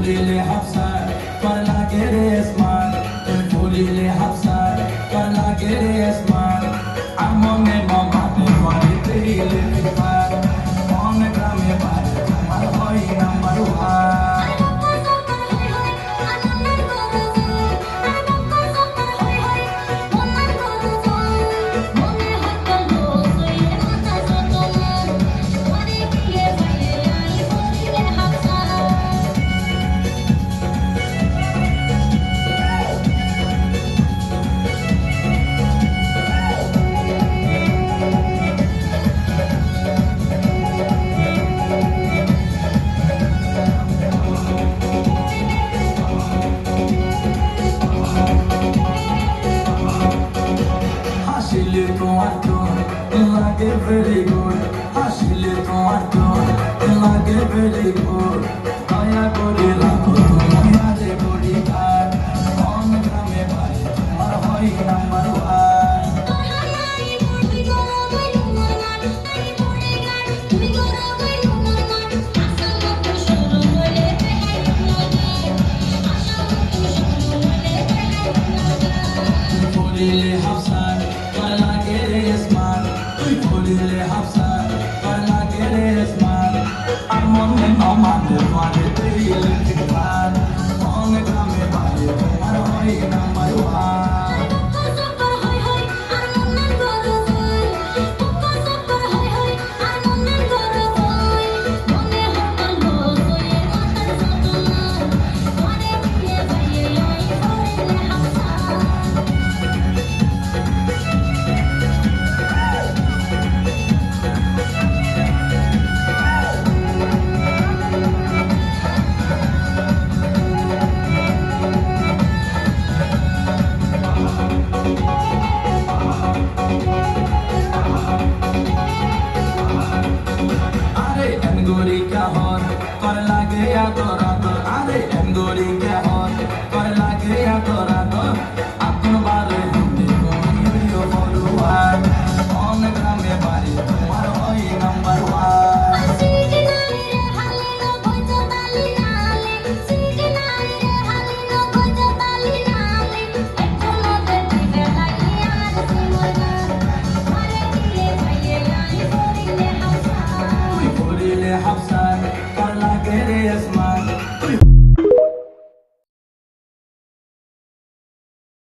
ভুলিলে হাফসা তোর লাগে রে স্মার্ট তুই ভুলিলে হাফসা তোর লাগে রে স্মার্ট আমনে মামাতে বাড়িতে দিলে বিপার মন গ্রামে বাড়ি তোমার হয় নাম্বার ওয়ান হাসিলে তোমার তোর লাগে ভেরি গুড হাসিলে তোমার তোর লাগে ভেরি গুড দয়া করে